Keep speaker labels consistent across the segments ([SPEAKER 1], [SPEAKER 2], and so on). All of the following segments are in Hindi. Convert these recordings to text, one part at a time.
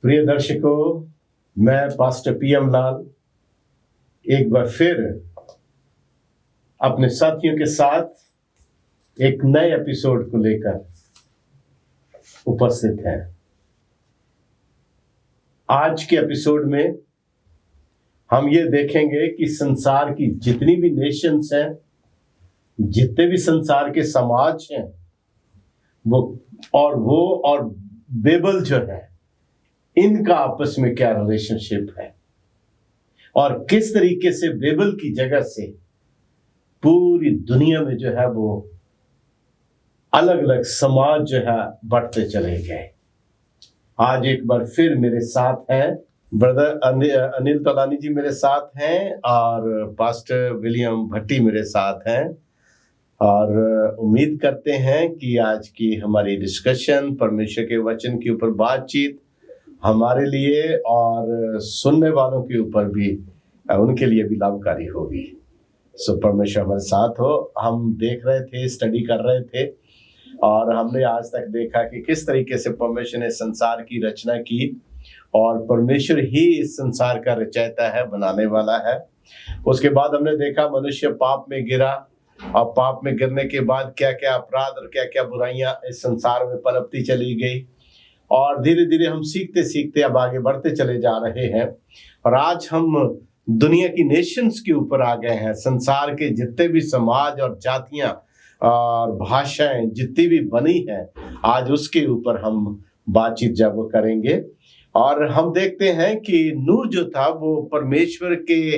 [SPEAKER 1] प्रिय दर्शकों, मैं पास्टर पीएम लाल एक बार फिर अपने साथियों के साथ एक नए एपिसोड को लेकर उपस्थित है। आज के एपिसोड में हम ये देखेंगे कि संसार की जितनी भी नेशंस हैं, जितने भी संसार के समाज हैं, वो और बेबल जो है, इनका आपस में क्या रिलेशनशिप है और किस तरीके से बेबल की जगह से पूरी दुनिया में जो है वो अलग अलग समाज जो है बढ़ते चले गए। आज एक बार फिर मेरे साथ हैं ब्रदर अनिल तोलानी जी, मेरे साथ हैं, और पास्टर विलियम भट्टी मेरे साथ हैं। और उम्मीद करते हैं कि आज की हमारी डिस्कशन, परमेश्वर के वचन के ऊपर बातचीत हमारे लिए और सुनने वालों के ऊपर भी, उनके लिए भी लाभकारी होगी। सो परमेश्वर हमारे साथ हो। हम देख रहे थे, स्टडी कर रहे थे, और हमने आज तक देखा कि किस तरीके से परमेश्वर ने संसार की रचना की, और परमेश्वर ही इस संसार का रचयिता है, बनाने वाला है। उसके बाद हमने देखा मनुष्य पाप में गिरा, और पाप में गिरने के बाद क्या क्या अपराध और क्या क्या बुराइयां इस संसार में पनपती चली गई, और धीरे धीरे हम सीखते सीखते अब आगे बढ़ते चले जा रहे हैं। और आज हम दुनिया की नेशंस के ऊपर आ गए हैं। संसार के जितने भी समाज और जातियां और भाषाएं जितनी भी बनी हैं, आज उसके ऊपर हम बातचीत जब करेंगे। और हम देखते हैं कि नूह जो था वो परमेश्वर के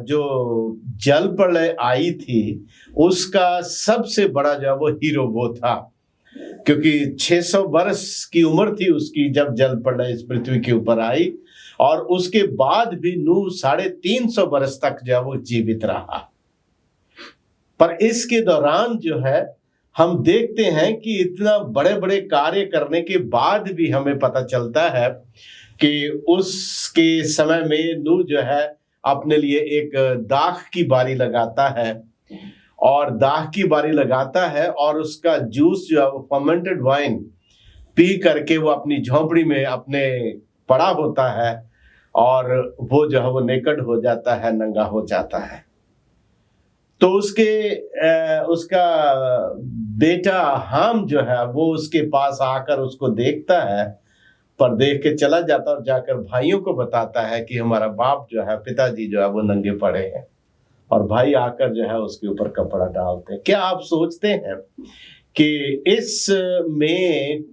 [SPEAKER 1] जो जल प्रलय आई थी उसका सबसे बड़ा जो वो हीरो वो था, क्योंकि 600 वर्ष की उम्र थी उसकी जब जल प्रलय इस पृथ्वी के ऊपर आई, और उसके बाद भी नूह 350 वर्ष तक जो वो जीवित रहा। पर इसके दौरान जो है हम देखते हैं कि इतना बड़े बड़े कार्य करने के बाद भी हमें पता चलता है कि उसके समय में नूह जो है अपने लिए एक दाख की बारी लगाता है, और दाख की बारी लगाता है, और उसका जूस जो है वो फर्मेंटेड वाइन पी करके वो अपनी झोंपड़ी में अपने पड़ा होता है, और वो जो है वो नेकड हो जाता है, नंगा हो जाता है। तो उसका बेटा हाम जो है वो उसके पास आकर उसको देखता है, पर देख के चला जाता और जाकर भाइयों को बताता है कि हमारा बाप जो है, पिताजी जो है वो नंगे पड़े हैं, और भाई आकर जो है उसके ऊपर कपड़ा डालते हैं। क्या आप सोचते हैं कि इस में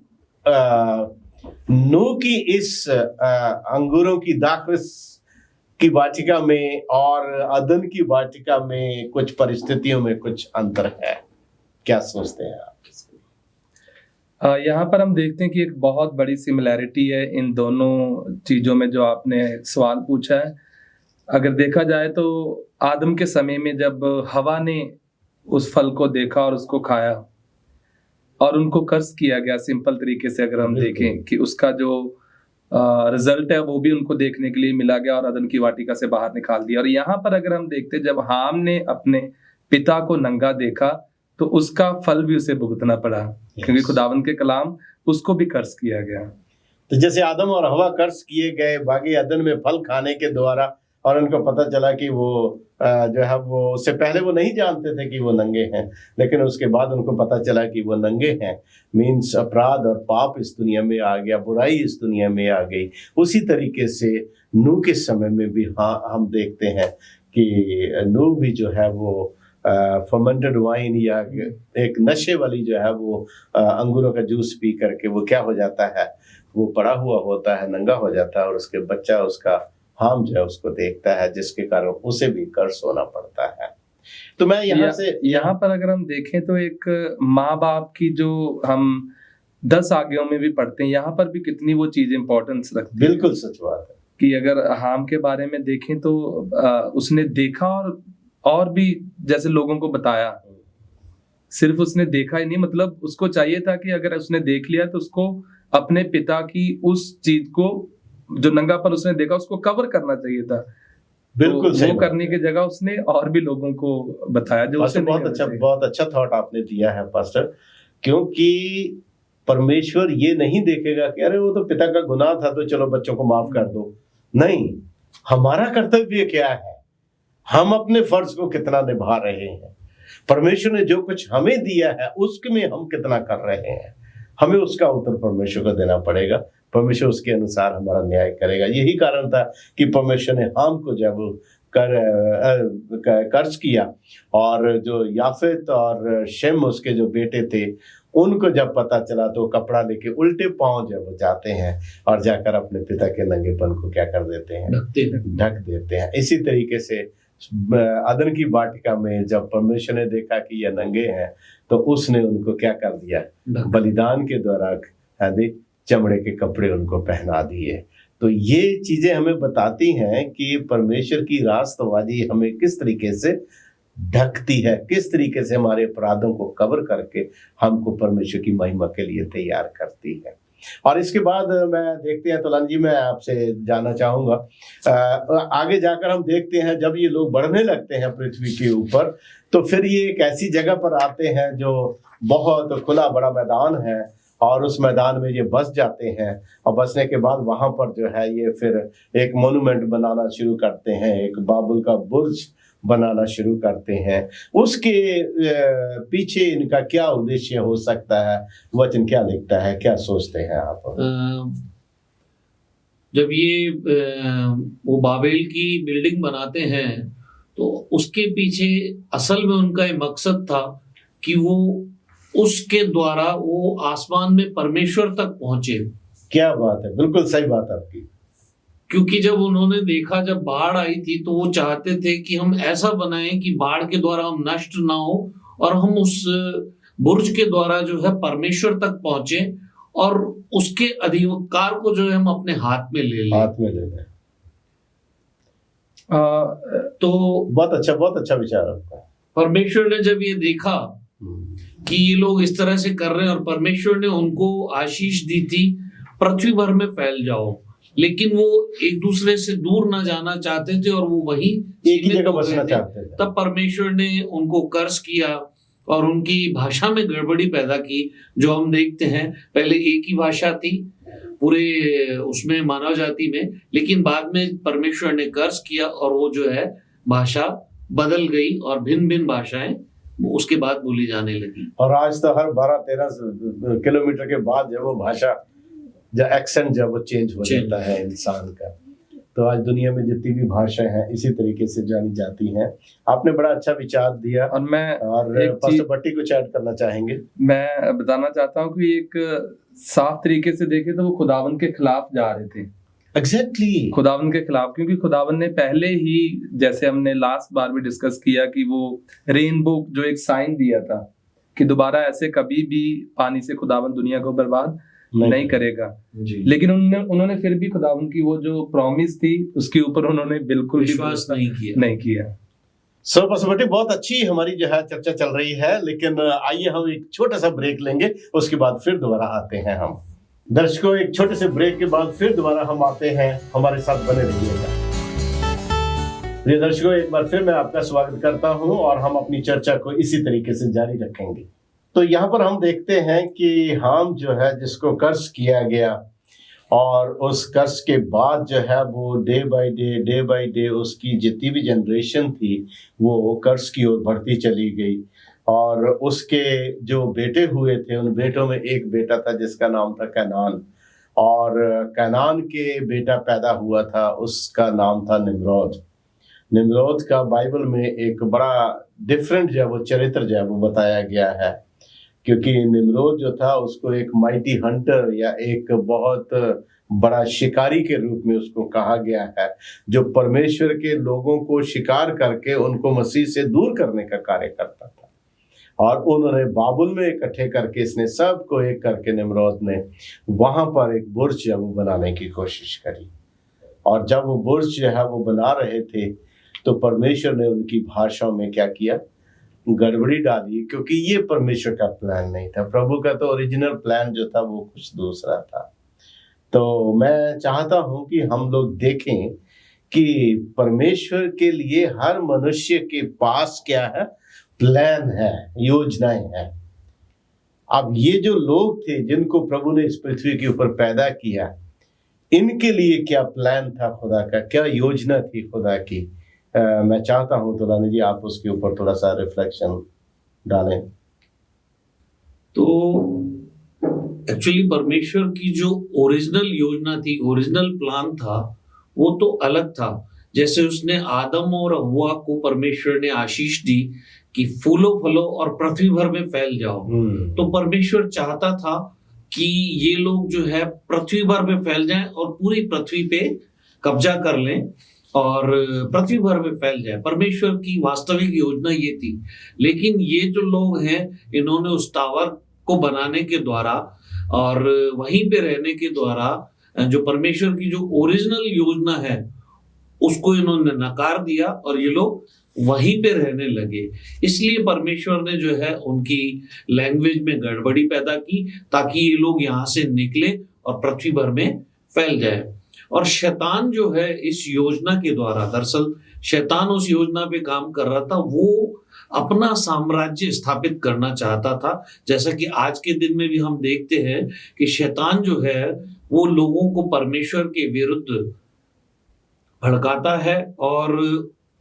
[SPEAKER 1] नूह की इस अंगूरों की दाखरस की वाटिका में और अदन की वाटिका में कुछ परिस्थितियों में कुछ अंतर है? क्या सोचते हैं आप?
[SPEAKER 2] यहाँ पर हम देखते हैं कि एक बहुत बड़ी सिमिलैरिटी है इन दोनों चीजों में जो आपने सवाल पूछा है। अगर देखा जाए तो आदम के समय में जब हवा ने उस फल को देखा और उसको खाया और उनको कर्ज किया गया, सिंपल तरीके से अगर हम देखें कि उसका जो रिजल्ट है वो भी उनको देखने के लिए मिला गया, और अदन की वाटिका से बाहर निकाल दिया। और यहाँ पर अगर हम देखते जब हाम ने अपने पिता को नंगा देखा तो उसका फल भी उसे भुगतना पड़ा, क्योंकि खुदावंद के कलाम उसको भी कर्ज किया गया।
[SPEAKER 1] तो जैसे आदम और हवा कर्ज किए गए बागी अदन में फल खाने के द्वारा, और उनको पता चला कि वो जो है वो उससे पहले वो नहीं जानते थे कि वो नंगे हैं, लेकिन उसके बाद उनको पता चला कि वो नंगे हैं। मीन्स अपराध और पाप इस दुनिया में आ गया, बुराई इस दुनिया में आ गई। उसी तरीके से नूह के समय में भी हम देखते हैं कि नूह भी जो है वो फर्मेंटेड वाइन या एक नशे वाली जो है वो अंगूरों का जूस पी करके वो क्या हो जाता है, वो पड़ा हुआ होता है, नंगा हो जाता है, और उसके बच्चा उसका हाम जो है उसको देखता है, जिसके कारण उसे भी कर्ज होना पड़ता है। तो मैं यहाँ
[SPEAKER 2] पर अगर हम देखें तो एक माँ बाप की जो हम 10 आज्ञाओं में भी पढ़ते हैं, यहाँ पर भी कितनी वो चीज इंपॉर्टेंस रखती है।
[SPEAKER 1] बिल्कुल सच बात है
[SPEAKER 2] कि अगर हाम के बारे में देखें तो उसने देखा और भी जैसे लोगों को बताया। सिर्फ उसने देखा ही नहीं, मतलब उसको चाहिए था कि अगर उसने देख लिया तो उसको अपने पिता की उस चीज को जो नंगापन उसने देखा उसको कवर करना चाहिए था।
[SPEAKER 1] बिल्कुल
[SPEAKER 2] तो वो करने की जगह उसने और भी लोगों को बताया जो उसे
[SPEAKER 1] बहुत अच्छा थॉट आपने दिया है पास्टर, क्योंकि परमेश्वर ये नहीं देखेगा कि अरे वो तो पिता का गुनाह था तो चलो बच्चों को माफ कर दो। नहीं, हमारा कर्तव्य क्या है, हम अपने फर्ज को कितना निभा रहे हैं, परमेश्वर ने जो कुछ हमें दिया है उसमें हम कितना कर रहे हैं, हमें उसका उत्तर परमेश्वर को देना पड़ेगा। परमेश्वर उसके अनुसार हमारा न्याय करेगा। यही कारण था कि परमेश्वर ने हाम को जब कर्ज किया, और जो याफेत और शेम उसके जो बेटे थे उनको जब पता चला तो कपड़ा लेके उल्टे पांव जब वो जाते हैं और जाकर अपने पिता के नंगेपन को क्या कर देते हैं, ढक देते हैं। इसी तरीके से अदन की वाटिका में जब परमेश्वर ने देखा कि ये नंगे हैं तो उसने उनको क्या कर दिया, बलिदान के द्वारा चमड़े के कपड़े उनको पहना दिए। तो ये चीजें हमें बताती हैं कि परमेश्वर की रास्तबाजी हमें किस तरीके से ढकती है, किस तरीके से हमारे अपराधों को कवर करके हमको परमेश्वर की महिमा के लिए तैयार करती है। और इसके बाद मैं देखते हैं तुलन जी, मैं आपसे जानना चाहूंगा, आगे जाकर हम देखते हैं जब ये लोग बढ़ने लगते हैं पृथ्वी के ऊपर तो फिर ये एक ऐसी जगह पर आते हैं जो बहुत खुला बड़ा मैदान है, और उस मैदान में ये बस जाते हैं, और बसने के बाद वहां पर जो है ये फिर एक मोन्यूमेंट बनाना शुरू करते हैं, एक बाबुल का बुर्ज बनाना शुरू करते हैं। उसके पीछे इनका क्या उद्देश्य हो सकता है, वचन क्या लिखता है, क्या सोचते हैं आप?
[SPEAKER 3] जब ये वो बाबेल की बिल्डिंग बनाते हैं तो उसके पीछे असल में उनका ये मकसद था कि वो उसके द्वारा वो आसमान में परमेश्वर तक पहुंचे।
[SPEAKER 1] क्या बात है, बिल्कुल सही बात आपकी।
[SPEAKER 3] क्योंकि जब उन्होंने देखा जब बाढ़ आई थी तो वो चाहते थे कि हम ऐसा बनाएं कि बाढ़ के द्वारा हम नष्ट ना हो और हम उस बुर्ज के द्वारा जो है परमेश्वर तक पहुंचे और उसके अधिकार को जो है हम अपने हाथ में ले लें। तो
[SPEAKER 1] बहुत अच्छा विचार आपका।
[SPEAKER 3] परमेश्वर ने जब ये देखा कि ये लोग इस तरह से कर रहे हैं और परमेश्वर ने उनको आशीष दी थी पृथ्वी भर में फैल जाओ, लेकिन वो एक दूसरे से दूर ना जाना चाहते थे और वो वहीं
[SPEAKER 1] एक ही जगह बसना चाहते थे।
[SPEAKER 3] तब परमेश्वर ने उनको कर्ज किया और उनकी भाषा में गड़बड़ी पैदा की। जो हम देखते हैं पहले एक ही भाषा थी पूरे उसमें मानव जाति में, लेकिन बाद में परमेश्वर ने कर्ज किया और वो जो है भाषा बदल गई और भिन्न भिन्न भाषाएं उसके बाद बोली जाने लगी।
[SPEAKER 1] और आज तो हर 12-13 किलोमीटर के बाद जब वो भाषा जब एक्सेंट जब वो चेंज हो जाता है इंसान का, तो आज दुनिया में जितनी भी भाषाएं हैं इसी तरीके से जानी जाती हैं। आपने बड़ा अच्छा विचार दिया और पास्टर भट्टी कुछ ऐड करना चाहेंगे?
[SPEAKER 2] मैं बताना चाहता हूँ कि एक साफ तरीके से देखे तो वो खुदावन के खिलाफ जा रहे थे।
[SPEAKER 1] एग्जैक्टली
[SPEAKER 2] खुदावन के खिलाफ, क्योंकि खुदावन ने पहले ही, जैसे हमने लास्ट बार भी डिस्कस किया, कि वो रेनबो जो एक साइन दिया था कि दोबारा ऐसे कभी भी पानी से खुदावन दुनिया को बर्बाद नहीं करेगा। लेकिन उन्होंने फिर भी खुदावन की वो जो प्रॉमिस थी उसके ऊपर उन्होंने बिल्कुल
[SPEAKER 3] विश्वास नहीं किया।
[SPEAKER 1] सो पसवटी, बहुत अच्छी हमारी जो है चर्चा चल रही है, लेकिन आइए हम एक छोटा सा ब्रेक लेंगे, उसके बाद फिर दोबारा आते हैं हम। दर्शकों, एक छोटे से ब्रेक के बाद फिर दोबारा हम आते हैं, हमारे साथ बने रहिएगा। प्रिय दर्शकों, एक बार फिर मैं आपका स्वागत करता हूं और हम अपनी चर्चा को इसी तरीके से जारी रखेंगे। तो यहाँ पर हम देखते हैं कि हाम जो है जिसको कर्ज किया गया, और उस कर्ज के बाद जो है वो डे बाय डे उसकी जितनी भी जनरेशन थी वो कर्ज की ओर बढ़ती चली गई। और उसके जो बेटे हुए थे उन बेटों में एक बेटा था जिसका नाम था कैनान, और कैनान के बेटा पैदा हुआ था उसका नाम था निम्रोद। निम्रोद का बाइबल में एक बड़ा डिफरेंट जो है वो चरित्र जो है वो बताया गया है, क्योंकि निम्रोद जो था उसको एक माइटी हंटर या एक बहुत बड़ा शिकारी के रूप में उसको कहा गया है, जो परमेश्वर के लोगों को शिकार करके उनको मसीह से दूर करने का कार्य करता था। और उन्होंने बाबुल में इकट्ठे करके, इसने सबको एक करके निम्रोद ने वहां पर एक बुर्ज जो वो बनाने की कोशिश करी। और जब वो बुर्ज जो है वो बना रहे थे तो परमेश्वर ने उनकी भाषाओं में क्या किया, गड़बड़ी डाली, क्योंकि ये परमेश्वर का प्लान नहीं था। प्रभु का तो ओरिजिनल प्लान जो था वो कुछ दूसरा था। तो मैं चाहता हूं कि हम लोग देखें कि परमेश्वर के लिए हर मनुष्य के पास क्या है, प्लान है, योजनाएं हैं। अब ये जो लोग थे जिनको प्रभु ने इस पृथ्वी के ऊपर पैदा किया, इनके लिए क्या प्लान था खुदा का, क्या योजना थी खुदा की? मैं चाहता हूं तोलानी जी आप उसके ऊपर थोड़ा सा रिफ्लेक्शन डालें।
[SPEAKER 3] तो एक्चुअली परमेश्वर की जो ओरिजिनल योजना थी, ओरिजिनल प्लान था, वो तो अलग था। जैसे उसने आदम और हव्वा को परमेश्वर ने आशीष दी कि फूलो फलो और पृथ्वी भर में फैल जाओ। तो परमेश्वर चाहता था कि ये लोग जो है पृथ्वी भर में फैल जाएं और पूरी पृथ्वी पे कब्जा कर लें और पृथ्वी भर में फैल जाए। परमेश्वर की वास्तविक योजना ये थी। लेकिन ये जो लोग हैं, इन्होंने उस टावर को बनाने के द्वारा और वहीं पे रहने के द्वारा जो परमेश्वर की जो ओरिजिनल योजना है उसको इन्होंने नकार दिया और ये लोग वहीं पे रहने लगे। इसलिए परमेश्वर ने जो है उनकी लैंग्वेज में गड़बड़ी पैदा की ताकि ये लोग यहाँ से निकले और पृथ्वी भर में फैल जाए। और शैतान जो है इस योजना के द्वारा, दरअसल शैतान उस योजना पे काम कर रहा था, वो अपना साम्राज्य स्थापित करना चाहता था। जैसा कि आज के दिन में भी हम देखते हैं कि शैतान जो है वो लोगों को परमेश्वर के विरुद्ध भड़काता है और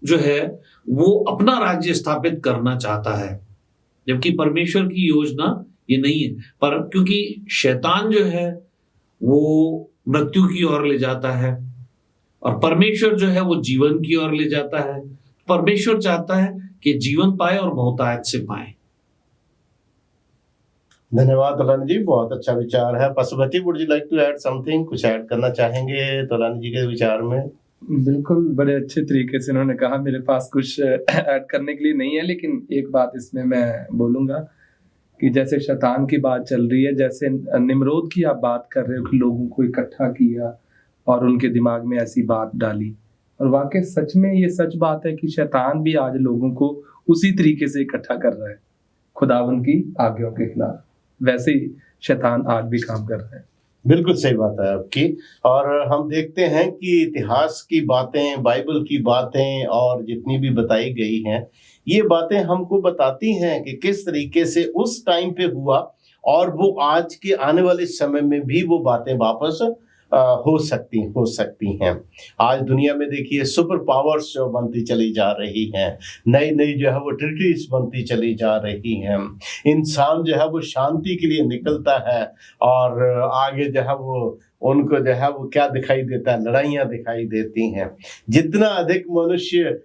[SPEAKER 3] जो है वो अपना राज्य स्थापित करना चाहता है, जबकि परमेश्वर की योजना ये नहीं है। पर क्योंकि शैतान जो है वो मृत्यु की ओर ले जाता है और परमेश्वर जो है वो जीवन की ओर ले जाता है। परमेश्वर चाहता है कि जीवन पाए और बहुतायत से पाए।
[SPEAKER 1] धन्यवाद तोलानी जी, बहुत अच्छा विचार है। Pashupati, would you like to add something? कुछ ऐड करना चाहेंगे तोलानी जी के विचार में?
[SPEAKER 2] बिल्कुल, बड़े अच्छे तरीके से उन्होंने कहा। मेरे पास कुछ ऐड करने के लिए नहीं है, लेकिन एक बात इसमें मैं बोलूंगा कि जैसे शैतान की बात चल रही है, जैसे निम्रोद की आप बात कर रहे हो कि लोगों को इकट्ठा किया और उनके दिमाग में ऐसी बात डाली, और वाकई सच में ये सच बात है कि शैतान भी आज लोगों को उसी तरीके से इकट्ठा कर रहा है खुदावन की आज्ञाओं के खिलाफ। वैसे ही शैतान आज भी काम कर रहा है।
[SPEAKER 1] बिल्कुल सही बात है आपकी। और हम देखते हैं कि इतिहास की बातें, बाइबल की बातें और जितनी भी बताई गई हैं, ये बातें हमको बताती हैं कि किस तरीके से उस टाइम पे हुआ और वो आज के आने वाले समय में भी वो बातें वापस हो सकती हैं। आज दुनिया में देखिए सुपर पावर्स जो बनती चली जा रही हैं, नई नई जो है वो टेरिटरीज बनती चली जा रही हैं। इंसान जो है वो शांति के लिए निकलता है और आगे जो है वो उनको जो है वो क्या दिखाई देता है, लड़ाइयाँ दिखाई देती हैं। जितना अधिक मनुष्य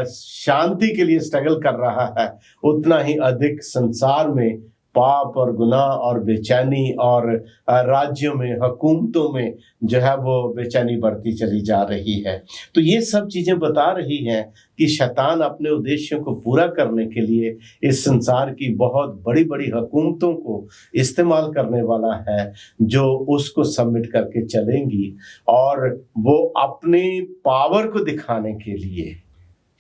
[SPEAKER 1] शांति के लिए स्ट्रगल कर रहा है, उतना ही अधिक संसार में पाप और गुनाह और बेचैनी और राज्यों में, हुकूमतों में जो है वो बेचैनी बढ़ती चली जा रही है। तो ये सब चीज़ें बता रही हैं कि शैतान अपने उद्देश्यों को पूरा करने के लिए इस संसार की बहुत बड़ी बड़ी हुकूमतों को इस्तेमाल करने वाला है, जो उसको सबमिट करके चलेंगी और वो अपने पावर को दिखाने के लिए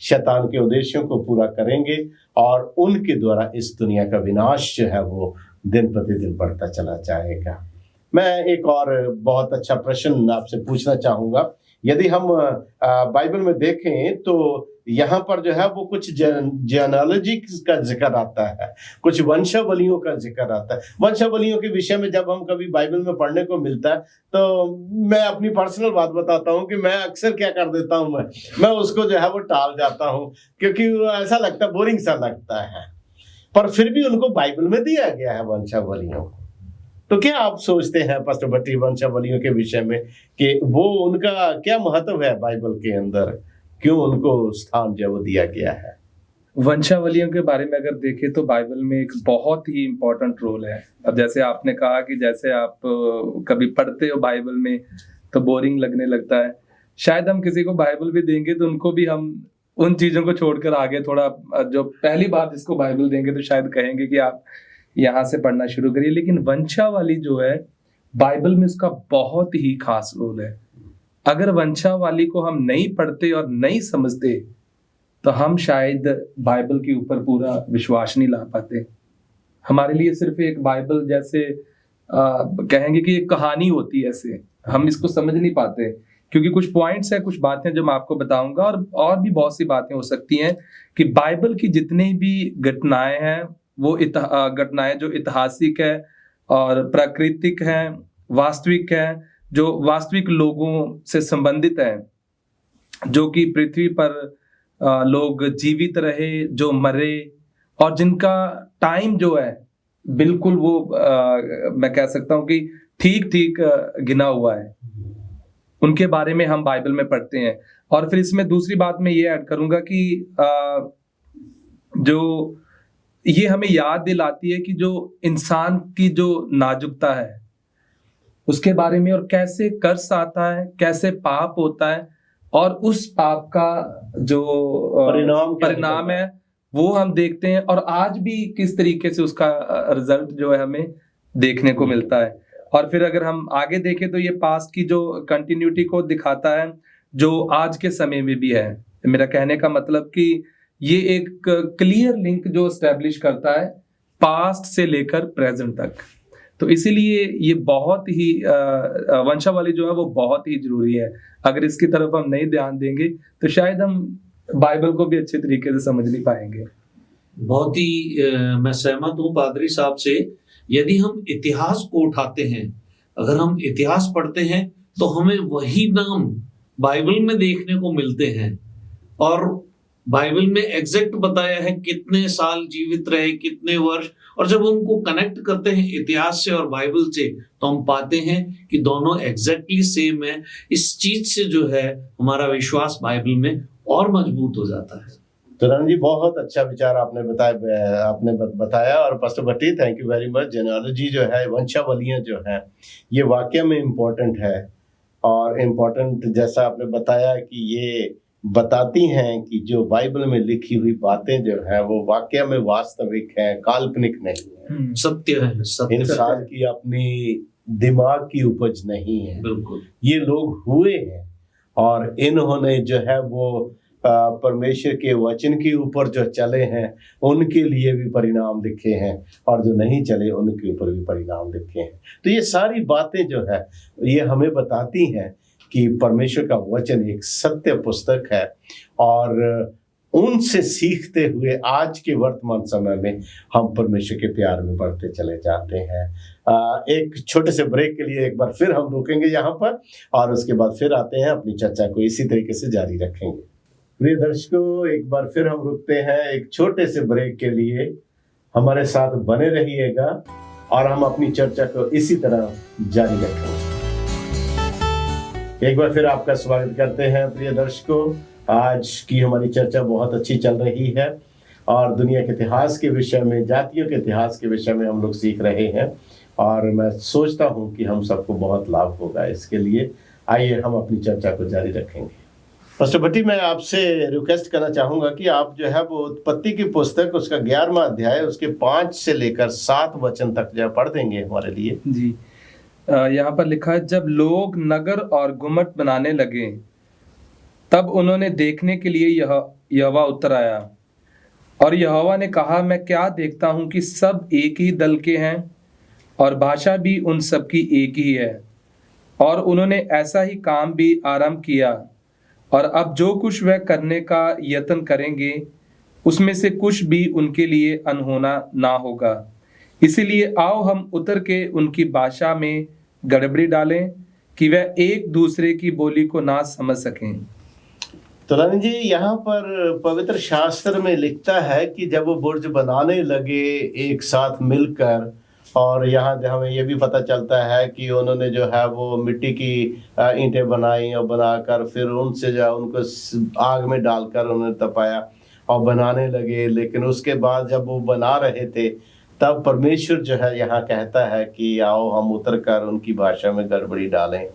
[SPEAKER 1] शैतान के उद्देश्यों को पूरा करेंगे और उनके द्वारा इस दुनिया का विनाश जो है वो दिन प्रतिदिन बढ़ता चला जाएगा। मैं एक और बहुत अच्छा प्रश्न आपसे पूछना चाहूँगा। यदि हम बाइबल में देखें तो यहाँ पर जो है वो कुछ जेनेलॉजी का जिक्र आता है, कुछ वंशावलियों का जिक्र आता है। वंशावलियों के विषय में जब हम कभी बाइबल में पढ़ने को मिलता है तो मैं अपनी पर्सनल बात बताता हूँ कि मैं अक्सर क्या कर देता हूँ, मैं उसको जो है वो टाल जाता हूँ, क्योंकि ऐसा लगता है, बोरिंग सा लगता है। पर फिर भी उनको बाइबल में दिया गया है वंशावलियों को। तो क्या आप सोचते हैं पास्टर भट्टी वंशावलियों के विषय में कि वो उनका क्या महत्व है बाइबल के अंदर, क्यों उनको स्थान जो वो दिया गया है?
[SPEAKER 2] वंशावलियों के बारे में अगर देखें तो बाइबल में एक बहुत ही इम्पोर्टेंट रोल है। अब जैसे आपने कहा कि जैसे आप कभी पढ़ते हो बाइबल में तो बोरिंग लगने लगता है, शायद हम किसी को बाइबल भी देंगे तो उनको भी हम उन चीज़ों को छोड़कर आगे थोड़ा, जो पहली बार जिसको बाइबल देंगे तो शायद कहेंगे कि आप यहाँ से पढ़ना शुरू करिए। लेकिन वंशावली जो है बाइबल में उसका बहुत ही खास रोल है। अगर वंशावली को हम नहीं पढ़ते और नहीं समझते तो हम शायद बाइबल के ऊपर पूरा विश्वास नहीं ला पाते। हमारे लिए सिर्फ एक बाइबल जैसे कहेंगे कि एक कहानी होती है, ऐसे हम इसको समझ नहीं पाते, क्योंकि कुछ पॉइंट्स है, कुछ बातें जो मैं आपको बताऊंगा और भी बहुत सी बातें हो सकती हैं कि बाइबल की जितनी भी घटनाएं हैं वो घटनाएं जो ऐतिहासिक है और प्राकृतिक है, वास्तविक है, जो वास्तविक लोगों से संबंधित है, जो कि पृथ्वी पर लोग जीवित रहे, जो मरे और जिनका टाइम जो है बिल्कुल वो मैं कह सकता हूँ कि ठीक ठीक गिना हुआ है, उनके बारे में हम बाइबल में पढ़ते हैं। और फिर इसमें दूसरी बात मैं ये ऐड करूंगा कि जो ये हमें याद दिलाती है कि जो इंसान की जो नाजुकता है उसके बारे में, और कैसे कर्स आता है, कैसे पाप होता है, और उस पाप का जो परिणाम है वो हम देखते हैं, और आज भी किस तरीके से उसका रिजल्ट जो है हमें देखने को मिलता है। और फिर अगर हम आगे देखें तो ये पास्ट की जो कंटिन्यूटी को दिखाता है जो आज के समय में भी है। मेरा कहने का मतलब कि ये एक क्लियर लिंक जो एस्टेब्लिश करता है पास्ट से लेकर प्रेजेंट तक। तो इसीलिए ये बहुत ही वंशावली जो है वो बहुत ही जरूरी है। अगर इसकी तरफ हम नहीं ध्यान देंगे तो शायद हम बाइबल को भी अच्छे तरीके से समझ नहीं पाएंगे।
[SPEAKER 3] बहुत ही मैं सहमत हूँ पादरी साहब से। यदि हम इतिहास को उठाते हैं, अगर हम इतिहास पढ़ते हैं तो हमें वही नाम बाइबल में देखने को मिलते हैं, और बाइबल में एग्जैक्ट बताया है कितने साल जीवित रहे, कितने वर्ष। और जब उनको कनेक्ट करते हैं इतिहास से और बाइबल से तो हम पाते हैं कि दोनों एग्जैक्टली सेम है। इस चीज से जो है हमारा विश्वास बाइबल में और मजबूत हो जाता है।
[SPEAKER 1] तो रन जी बहुत अच्छा विचार आपने बताया और pastor Bhatti thank you very much. Genealogy जो है, वंशावलियां जो है, ये वाकई में इम्पोर्टेंट है, और इम्पोर्टेंट जैसा आपने बताया कि ये बताती हैं कि जो बाइबल में लिखी हुई बातें जो है वो वाकई में वास्तविक हैं, काल्पनिक नहीं है,
[SPEAKER 3] सत्य है, सत्य
[SPEAKER 1] इंसान की अपनी दिमाग की उपज नहीं है।
[SPEAKER 3] बिल्कुल, ये
[SPEAKER 1] लोग हुए हैं और इन्होंने जो है वो परमेश्वर के वचन के ऊपर जो चले हैं उनके लिए भी परिणाम लिखे हैं, और जो नहीं चले उनके ऊपर भी परिणाम लिखे हैं। तो ये सारी बातें जो है ये हमें बताती हैं कि परमेश्वर का वचन एक सत्य पुस्तक है, और उनसे सीखते हुए आज के वर्तमान समय में हम परमेश्वर के प्यार में बढ़ते चले जाते हैं। एक छोटे से ब्रेक के लिए एक बार फिर हम रुकेंगे यहाँ पर, और उसके बाद फिर आते हैं अपनी चर्चा को इसी तरीके से जारी रखेंगे। प्रिय दर्शकों, एक बार फिर हम रुकते हैं एक छोटे से ब्रेक के लिए। हमारे साथ बने रहिएगा और हम अपनी चर्चा को इसी तरह जारी रखेंगे। एक बार फिर आपका स्वागत करते हैं प्रिय दर्शकों। आज की हमारी चर्चा बहुत अच्छी चल रही है और दुनिया के इतिहास के विषय में, जातियों के इतिहास के विषय में हम लोग सीख रहे हैं, और मैं सोचता हूं कि हम सबको बहुत लाभ होगा इसके लिए। आइए हम अपनी चर्चा को जारी रखेंगे। पास्टर भट्टी, मैं आपसे रिक्वेस्ट करना चाहूंगा कि आप जो है वो उत्पत्ति की पुस्तक उसका 11वां अध्याय उसके 5 से लेकर 7 वचन तक जो पढ़ देंगे हमारे लिए।
[SPEAKER 2] जी, यहाँ पर लिखा है, जब लोग नगर और गुम्मट बनाने लगे तब उन्होंने देखने के लिए यहोवा उतर आया, और यहोवा ने कहा, मैं क्या देखता हूँ कि सब एक ही दल के हैं और भाषा भी उन सब की एक ही है, और उन्होंने ऐसा ही काम भी आरंभ किया, और अब जो कुछ वह करने का यत्न करेंगे उसमें से कुछ भी उनके लिए अनहोना ना होगा। इसीलिए आओ हम उतर के उनकी भाषा में गड़बड़ी डालें कि वह एक दूसरे की बोली को ना समझ सकें।
[SPEAKER 1] तो रानी जी, यहाँ पर पवित्र शास्त्र में लिखता है कि जब वो बुर्ज बनाने लगे एक साथ मिलकर, और यहाँ हमें ये भी पता चलता है कि उन्होंने जो है वो मिट्टी की ईंटें बनाई और बनाकर फिर उनसे जो उनको आग में डालकर उन्होंने तपाया और बनाने लगे। लेकिन उसके बाद जब वो बना रहे थे तब परमेश्वर जो है यहाँ कहता है कि आओ हम उतर कर उनकी भाषा में गड़बड़ी डालें।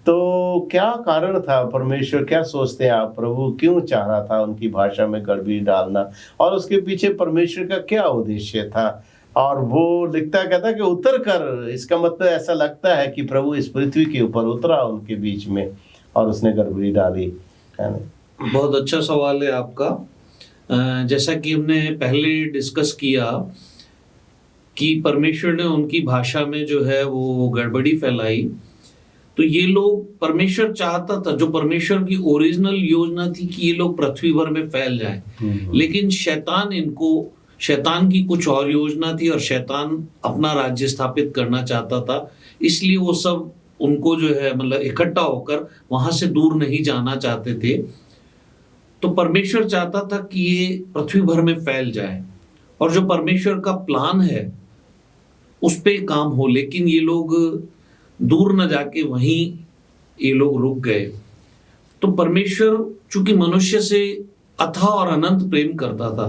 [SPEAKER 1] तो क्या कारण था? परमेश्वर क्या सोचते हैं आप? प्रभु क्यों चाह रहा था उनकी भाषा में गड़बड़ी डालना, और उसके पीछे परमेश्वर का क्या उद्देश्य था? और वो लिखता कहता कि उतर कर, इसका मतलब ऐसा लगता है कि प्रभु इस पृथ्वी के ऊपर उतरा उनके बीच में और उसने गड़बड़ी डाली, है ना?
[SPEAKER 3] बहुत अच्छा सवाल है आपका। जैसा कि हमने पहले डिस्कस किया कि परमेश्वर ने उनकी भाषा में जो है वो गड़बड़ी फैलाई, तो ये लोग, परमेश्वर चाहता था, जो परमेश्वर की ओरिजिनल योजना थी कि ये लोग पृथ्वी भर में फैल जाएं, लेकिन शैतान इनको शैतान की कुछ और योजना थी और शैतान अपना राज्य स्थापित करना चाहता था, इसलिए वो सब उनको जो है मतलब इकट्ठा होकर वहां से दूर नहीं जाना चाहते थे। तो परमेश्वर चाहता था कि ये पृथ्वी भर में फैल जाए और जो परमेश्वर का प्लान है उस पे काम हो, लेकिन ये लोग दूर न जाके वहीं ये लोग रुक गए। तो परमेश्वर चूंकि मनुष्य से अथाह और अनंत प्रेम करता था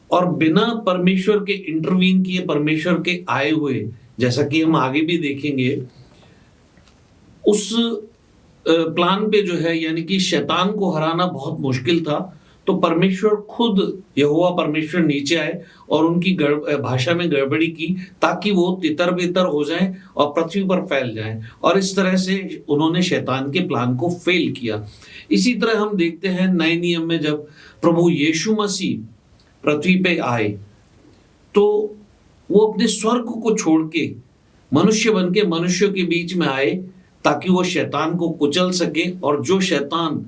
[SPEAKER 3] और बिना परमेश्वर के इंटरवीन किए, परमेश्वर के आए हुए, जैसा कि हम आगे भी देखेंगे, उस प्लान पे जो है यानी कि शैतान को हराना बहुत मुश्किल था। तो परमेश्वर खुद, यहोवा परमेश्वर नीचे आए और उनकी भाषा में गड़बड़ी की ताकि वो तितर बितर हो जाएं और पृथ्वी पर फैल जाएं, और इस तरह से उन्होंने शैतान के प्लान को फेल किया। इसी तरह हम देखते हैं नए नियम में जब प्रभु यीशु मसीह पृथ्वी पे आए तो वो अपने स्वर्ग को छोड़ के मनुष्य बन के मनुष्यों के बीच में आए ताकि वो शैतान को कुचल सके, और जो शैतान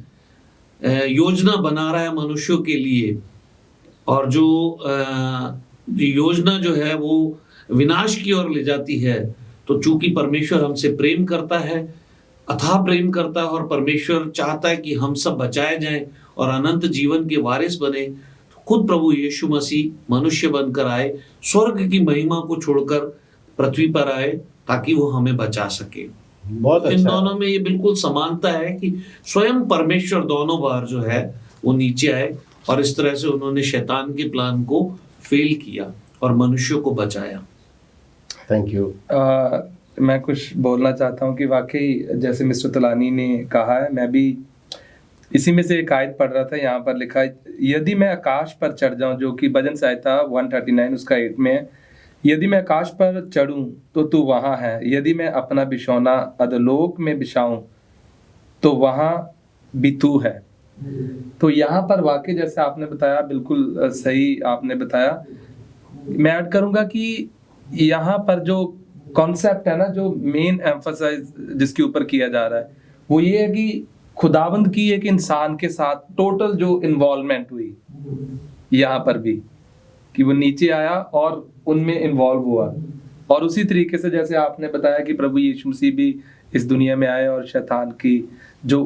[SPEAKER 3] योजना बना रहा है मनुष्यों के लिए और जो योजना जो है वो विनाश की ओर ले जाती है, तो चूंकि परमेश्वर हमसे प्रेम करता है, अथाह प्रेम करता है, और परमेश्वर चाहता है कि हम सब बचाए जाएं और अनंत जीवन के वारिस बने, तो खुद प्रभु यीशु मसीह मनुष्य बनकर आए, स्वर्ग की महिमा को छोड़कर पृथ्वी पर आए ताकि वो हमें बचा सके।
[SPEAKER 1] बहुत अच्छा।
[SPEAKER 3] इन दोनों में ये बिल्कुल समानता है कि स्वयं परमेश्वर दोनों बार जो है वो नीचे आए और इस तरह से उन्होंने शैतान के प्लान को फेल किया और मनुष्यों को बचाया।
[SPEAKER 1] Thank you.
[SPEAKER 2] मैं कुछ बोलना चाहता हूँ कि वाकई जैसे मिस्टर तुलानी ने कहा है, मैं भी इसी में से एक आयत पढ़ रहा था। यहाँ पर लिखा है, यदि मैं आकाश पर चढ़ जाऊं, जो कि भजन संहिता 139 उसका 8 में है, यदि मैं आकाश पर चढ़ूं तो तू वहां है, यदि मैं अपना बिछौना अधोलोक में बिछाऊं तो वहां भी तू है। तो यहाँ पर वाकई जैसे आपने बताया, बिल्कुल सही आपने बताया। मैं ऐड करूंगा कि यहाँ पर जो कॉन्सेप्ट है ना, जो मेन एम्फसाइज जिसके ऊपर किया जा रहा है वो ये है कि खुदावंद की एक इंसान के साथ टोटल जो इन्वॉल्वमेंट हुई यहाँ पर भी, कि वो नीचे आया और उनमें इन्वॉल्व हुआ। और उसी तरीके से जैसे आपने बताया कि प्रभु यीशु मसीह भी इस दुनिया में आए और शैतान की जो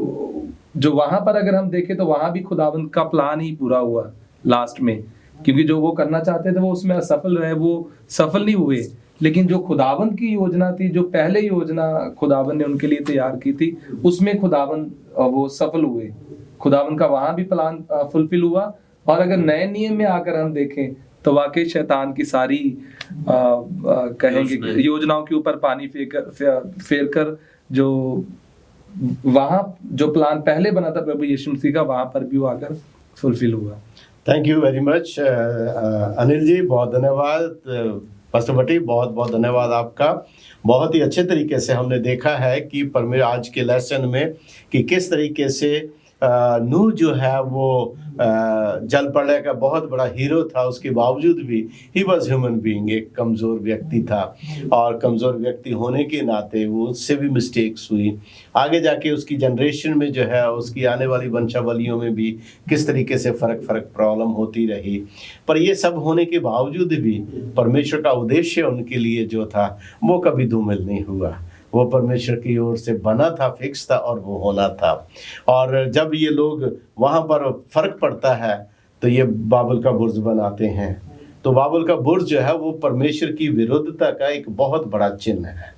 [SPEAKER 2] वहां पर अगर हम देखें तो वहां भी खुदावंद का प्लान ही पूरा हुआ लास्ट में, क्योंकि जो वो करना चाहते थे वो उसमें असफल रहे, वो सफल नहीं हुए। लेकिन जो खुदावंद की योजना थी, जो पहले योजना खुदावंद ने उनके लिए तैयार की थी, उसमें खुदावंद वो सफल हुए। खुदावंद का वहां भी प्लान फुलफिल हुआ। और अगर नए नियम में आकर हम देखें तो वाकई शैतान की सारी कहेंगे योजनाओं के ऊपर पानी फेर कर जो वहां जो प्लान पहले बना था प्रभु यीशु मसीह का, वहां पर भी वो आकर फुलफिल हुआ।
[SPEAKER 1] Thank you very much Anil ji, बहुत धन्यवाद। पास्टर भट्टी, बहुत बहुत धन्यवाद आपका। बहुत ही अच्छे तरीके से हमने देखा है कि आज के लेसन में कि किस तरीके से नूह जो है वो जल प्रलय का बहुत बड़ा हीरो था, उसके बावजूद भी ही वॉज ह्यूमन बीइंग, एक कमज़ोर व्यक्ति था, और कमज़ोर व्यक्ति होने के नाते वो उससे भी मिस्टेक्स हुई। आगे जाके उसकी जनरेशन में जो है, उसकी आने वाली वंशावलियों में भी किस तरीके से फ़र्क प्रॉब्लम होती रही। पर ये सब होने के बावजूद भी परमेश्वर का उद्देश्य उनके लिए जो था वो कभी धूमिल नहीं हुआ। वो परमेश्वर की ओर से बना था, फिक्स था, और वो होना था। और जब ये लोग वहाँ पर फर्क पड़ता है तो ये बाबुल का बुर्ज बनाते हैं। तो बाबुल का बुर्ज जो है वो परमेश्वर की विरुद्धता का एक बहुत बड़ा चिन्ह है।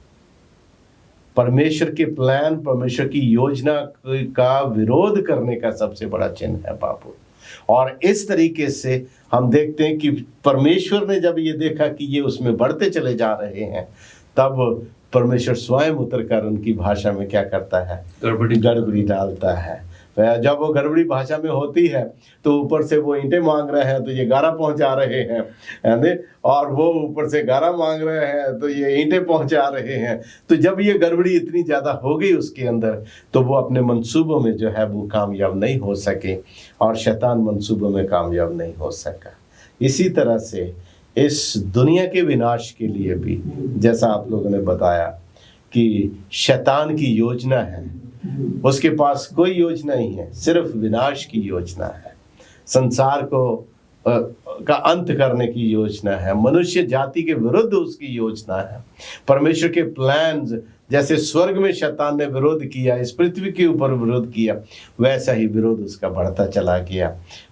[SPEAKER 1] परमेश्वर के प्लान, परमेश्वर की योजना का विरोध करने का सबसे बड़ा चिन्ह है बाबुल। और इस तरीके से हम देखते हैं कि परमेश्वर ने जब ये देखा कि ये उसमें बढ़ते चले जा रहे हैं, तब परमेश्वर स्वयं उतरकर उनकी भाषा में क्या करता है, गड़बड़ी डालता है। जब वो गड़बड़ी भाषा में होती है तो ऊपर से वो ईंटें मांग रहे हैं तो ये गारा पहुंचा रहे हैं, और वो ऊपर से गारा मांग रहे हैं तो ये ईंटें पहुंचा रहे हैं। तो जब ये गड़बड़ी इतनी ज़्यादा हो गई उसके अंदर, तो वो अपने मंसूबों में जो है वो कामयाब नहीं हो सके, और शैतान मंसूबों में कामयाब नहीं हो सका। इसी तरह से इस दुनिया के विनाश के लिए भी, जैसा आप लोगों ने बताया कि शैतान की योजना है, उसके पास कोई योजना नहीं है, सिर्फ विनाश की योजना है। संसार को का अंत करने की योजना है, मनुष्य जाति के विरुद्ध उसकी योजना है। परमेश्वर के प्लान्स, जैसे स्वर्ग में शैतान ने विरोध किया, इस पृथ्वी के ऊपर विरोध किया, वैसा ही विरोध उसका बढ़ता चला गया।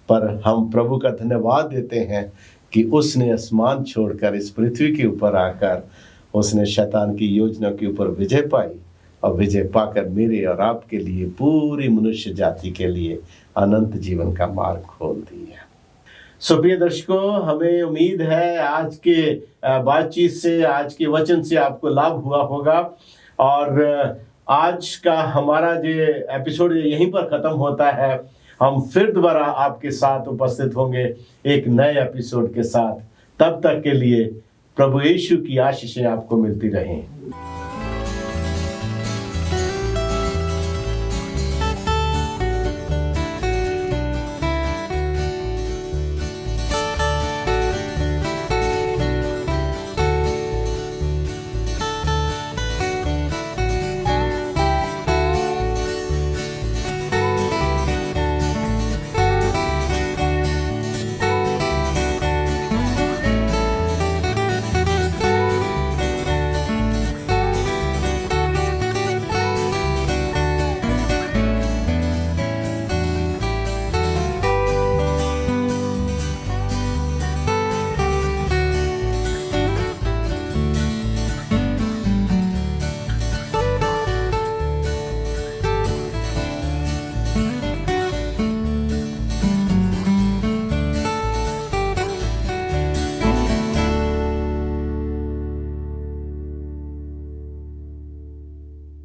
[SPEAKER 1] पर हम प्रभु का धन्यवाद देते हैं कि उसने आसमान छोड़कर इस पृथ्वी के ऊपर आकर उसने शैतान की योजना के ऊपर विजय पाई, और विजय पाकर मेरे और आपके लिए, पूरी मनुष्य जाति के लिए अनंत जीवन का मार्ग खोल दिया। सो प्रिय दर्शकों, हमें उम्मीद है आज के बातचीत से, आज के वचन से आपको लाभ हुआ होगा। और आज का हमारा जो एपिसोड यहीं पर खत्म होता है। हम फिर दोबारा आपके साथ उपस्थित होंगे एक नए एपिसोड के साथ। तब तक के लिए प्रभु यीशु की आशीषें आपको मिलती रहें।